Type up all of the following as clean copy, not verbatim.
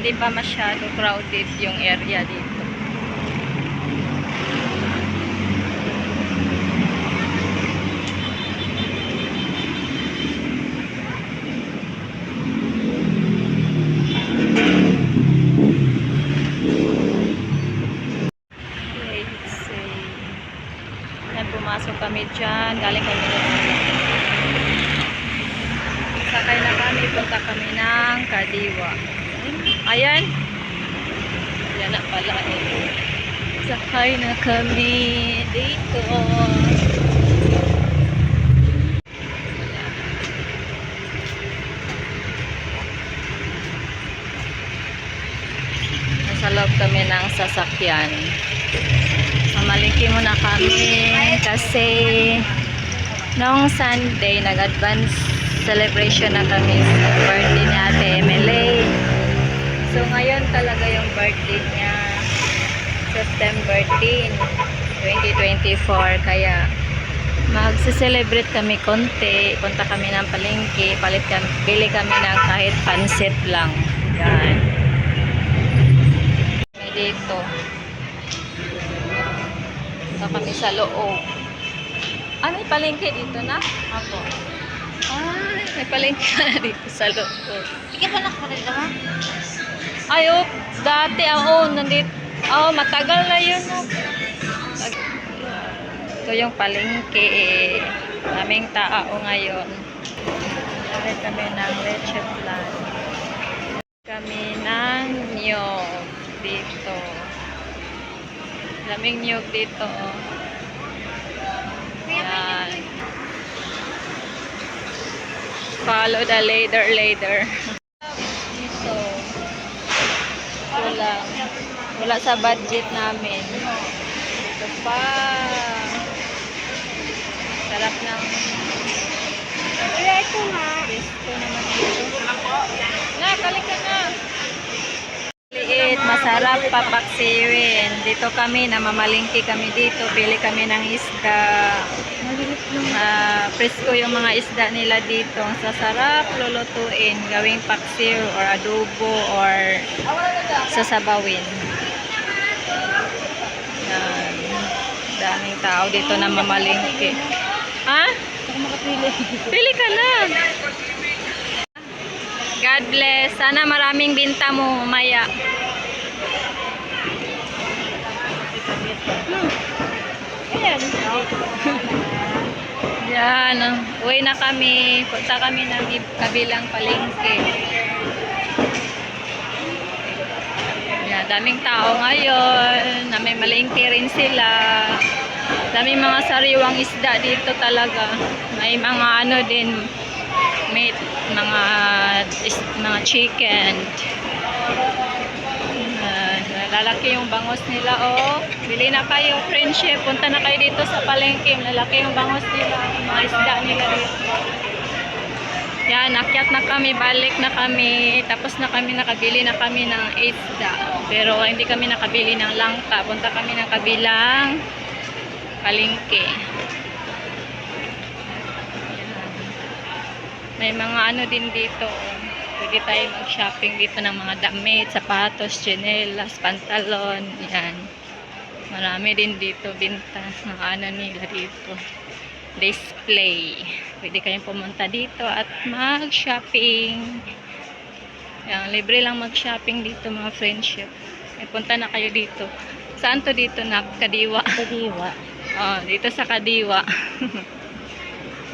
hindi pa masyado crowded yung area dito. Pumasok kami dyan, galing kami sakay na kami, punta kami ng Kadiwa. Ayan na pala eh. Sakay na kami dito. Nasa loob kami ng sasakyan. Mamalingki muna kami kasi noong Sunday nag-advance celebration na kami sa birthday ni Ate Emily. So ngayon talaga yung birthday niya, September 10, 2024. Kaya magse-celebrate kami konti. Punta kami ng palengke, bili kami ng kahit pansit lang. Yan. May dito. Kami sa loob. May palengke dito na? Ako. May palengke na dito sa loob. Ika pa nakapalit naman? Dati nandito. Matagal na yun. Ito yung palengke. Daming tao ngayon. Bili kami ng leche flan. Kami ng niyog dito. Daming niyog dito. Yan. Follow the ladder. Dito. Wala sa budget namin. Ito pa. Sarap ng Ito nga. Gusto naman dito. Kalik ka na. Liit, masarap papaksiwin. Dito kami, namamalingki kami dito. Pili kami ng isda. Presko yung mga isda nila dito. Ang sasarap lulutuin. Gawing paksiw or adobo or sasabawin. Yan. Daming tao dito na mamalingki. Ako makapili. Pili ka na. God bless. Sana maraming binta mo mamaya. Ayan. Yan. Uwi na kami. Punta kami ng kabilang palengke. Yan. Daming tao ngayon. Na may malengke rin sila. Daming mga sariwang isda dito talaga. May mga din. Meat, mga chicken. Lalaki yung bangos nila. Bili na kayo, friendship. Punta na kayo dito sa palengke. Lalaki yung bangos nila. Mga isda nila dito. Yan, akyat na kami, balik na kami. Tapos na kami, nakabili na kami ng isda. Pero hindi kami nakabili ng langka. Punta kami ng kabilang palengke. May mga din dito. Pwede tayo mag-shopping dito ng mga damit, sapatos, tsinelas, pantalon. Yan. Marami din dito binta ng nila dito. Display. Pwede kayong pumunta dito at mag-shopping. Yan. Libre lang mag-shopping dito mga friendship. Punta na kayo dito. Saan to dito na? Kadiwa. Kadiwa. Dito sa Kadiwa.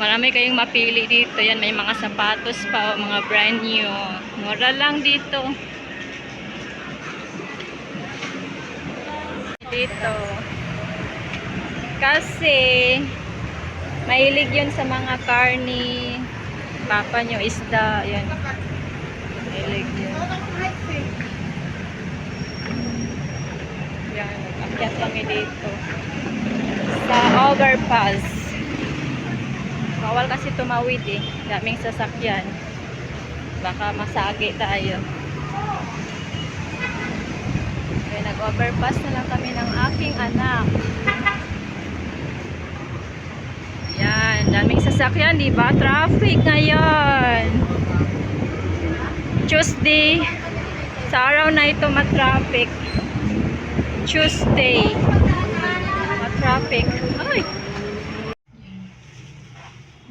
Marami kayong mapili dito. Yan, may mga sapatos pa, mga brand new. Mura lang dito. Dito. Kasi, mahilig yun sa mga karni. Papa nyo, isda. Yan. Mahilig yun. Yan, akyat kami dito. Sa overpass. Bawal kasi tumawid eh. Daming sasakyan. Baka masagi tayo. Kaya nag-overpass na lang kami ng aking anak. Yan. Daming sasakyan, diba? Traffic ngayon. Tuesday. Sa araw na ito matraffic. Tuesday. Matraffic. Ay!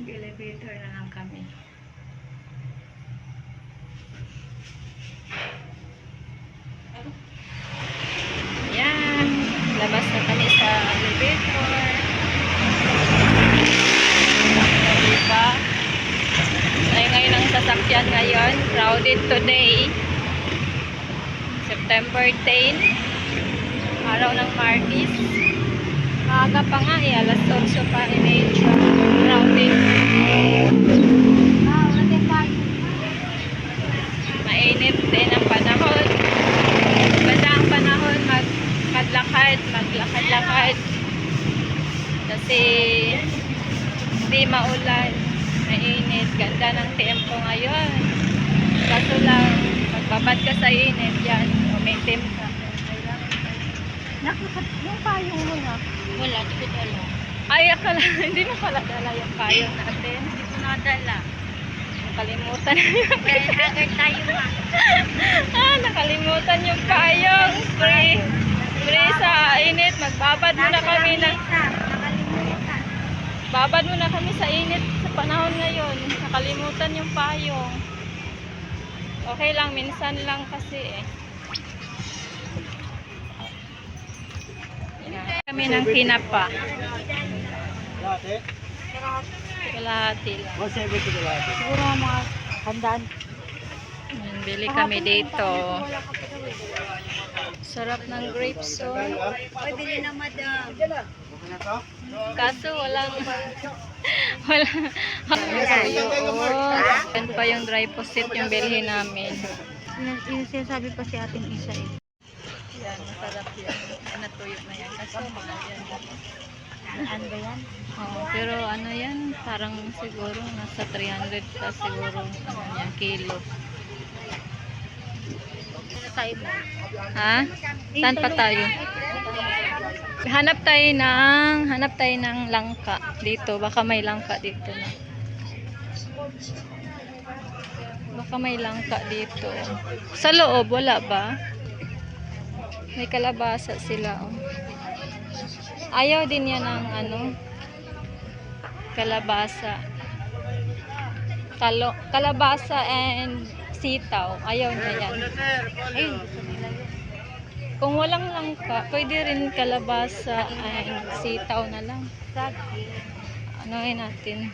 Elevator na lang kami. Yan. Labas na kami sa elevator. Diba? Ay ngayon ang sasakyan ngayon. Crowded today. September 10. Araw ng Martis. Maaga pa nga eh. Alas 8 pa i-medyo. Crowded. Mainit din ang panahon. Ganda ang panahon. Maglakad-lakad. Kasi hindi maulan. Mainit. Ganda ng tempo ngayon. Kaso lang, magbabad ka sa init. Yan. Umitim ka. Yung payong mo na. Wala, di ko dala. Ay, akala, hindi mo pala dala yung payong natin. Hindi ko nadala. Nakalimutan. Kaya agad tayo ma. Nakalimutan yung payong. Free sa init. Magbabad muna kami ng... Nakalimutan. Babad muna kami sa init sa panahon ngayon. Nakalimutan yung payong. Okay lang, minsan lang kasi eh. Yan. Kami ng tinapa. Kalahati lang. Siguro mga handaan. Bili kami dito. Sarap ng grapes, oh. Oy, bili na madam. Kaso walang yan pa yung dry posit yung bilhin namin. Yung sinasabi pa si ating isa eh. Yan, masarap yan. Natuyo na yan. Kaso mahal yan. Ano ba yan? Oo, pero ano yan, parang siguro nasa 300 pa siguro ano yan, kilo. Ano tayo mo? Ha? Saan pa tayo? Hanap tayo ng langka dito. Baka may langka dito na. Baka may langka dito. Sa loob, wala ba? May kalabasa sila. Oh. Ayaw din yan ng ano, kalabasa. Kalabasa and sitaw. Ayaw niya yan. Ayun, gusto nila yun. Kung walang langka, pwede rin kalabasa and sitaw na lang. Saging. Anoin natin.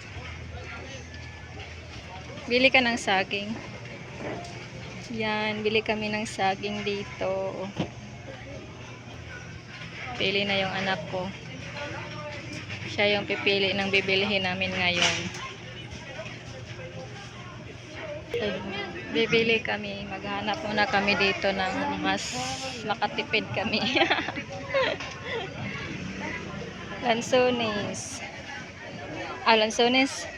Bili ka ng saging. Yan, bili kami ng saging dito. Pili na yung anak ko. Siya yung pipili ng bibilihin namin ngayon. Bibili kami. Maghanap muna kami dito ng mas makatipid kami. Lansones. Lansones.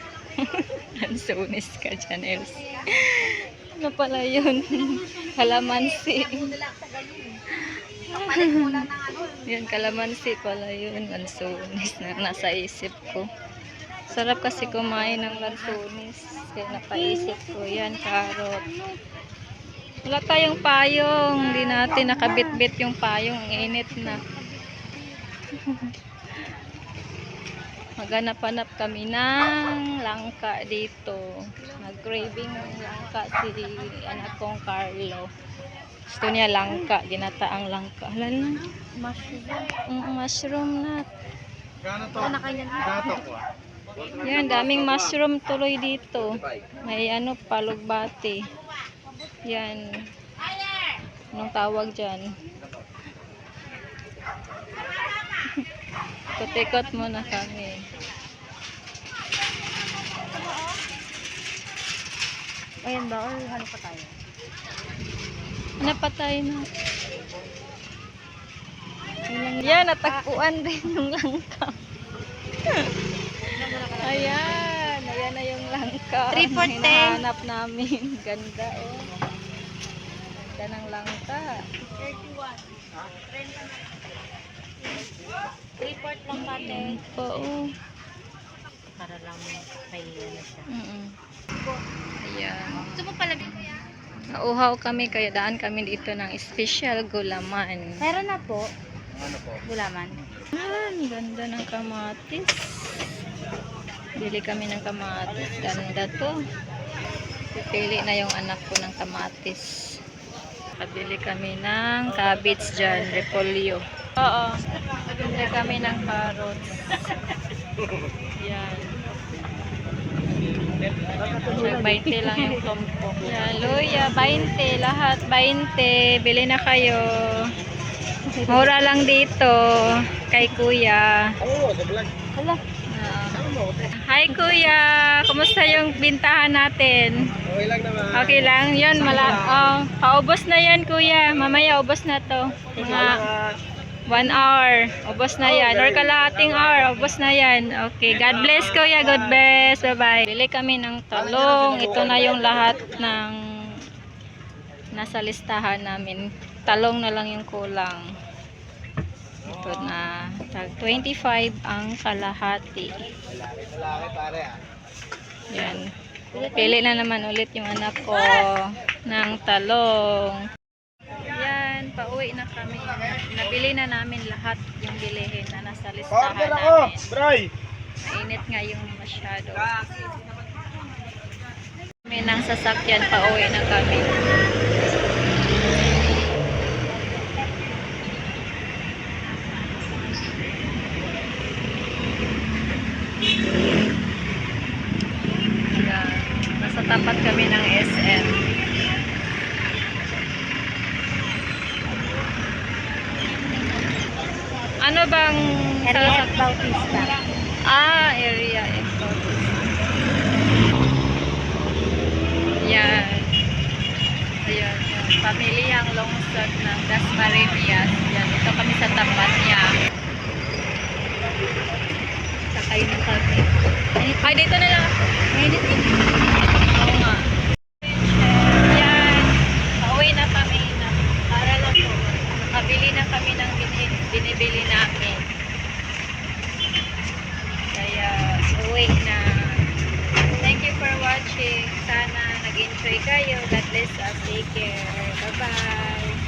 Lansones ka dyan, Els. Ano pala yun? Kalamansi. Yan, kalamansi pala yun. Lansones na nasa isip ko. Sarap kasi kumain ng lansones. Kaya napaisip ko. Yan, carrot. Wala tayong payong. Hindi natin nakabit-bit yung payong. Ang init na. Maghanap-hanap kami ng langka dito. Nag-craving ng langka si anak kong Carlo. Gusto niya langka, ginataang langka. Halal na. Mushroom. Mushroom na. Ano kanya na? Yan, daming mushroom tuloy dito. May ano, palugbati. Yan. Anong tawag dyan? Ikot-ikot muna kami. Ayan ba? Or ano pa tayo? Napatay na. Yan, natagpuan din yung langka. Ayan, ayan na yung langka. 3 for 10. Hinahanap namin. Ganda, oh. Ganda ng langka. 3-4 lang pate. Oo. Para lang may ano siya. Ayan. Gusto mo pala Nauhaw kami kaya daan kami dito ng special gulaman. Meron na po. Gulaman. Ganda ng kamatis. Bili kami ng kamatis. Ganda to. Pipili na yung anak ko ng kamatis. Pabili kami ng cabbage dyan, repolyo. Oo. Bili kami ng carrots. Yan. 20 lang yung tumpok. Yan, luya, 20. Lahat, 20. Bili na kayo. Mura lang dito. Kay kuya. Hala. Hi kuya, kumusta yung bintahan natin? Okay lang naman. Okay lang, yun, paubos na yan kuya, mamaya ubos na to. Mga 1 hour, ubos na yan, or kalahating hour, ubos na yan. Okay, God bless kuya, God bless, bye bye. Bili kami ng talong, ito na yung lahat ng nasa listahan namin. Talong na lang yung kulang. Ito na, tag 25 ang kalahati. Yan. Pili na naman ulit yung anak ko ng talong. Yan, pauwi na kami. Nabili na namin lahat yung bilihin na nasa listahan namin. Mainit ngayon masyado. Kami ng sasakyan, pauwi na kami. Yan. Nasa tapat kami ng SM. Ano bang Area Bautista. area export. Yan. Ayan, yung pamilyang lungsod ng Dasmariñas. Yan, ito kami sa tapat niya. Sakay na kami. Ay, dito na lang. Mainit din. Oo nga. Yan. Pauwi na kami. Para lang po. Nakabili na kami ng binibili namin. Kaya, uwi na. Thank you for watching. Sana nag-enjoy kayo. God bless us. Take care. Bye-bye.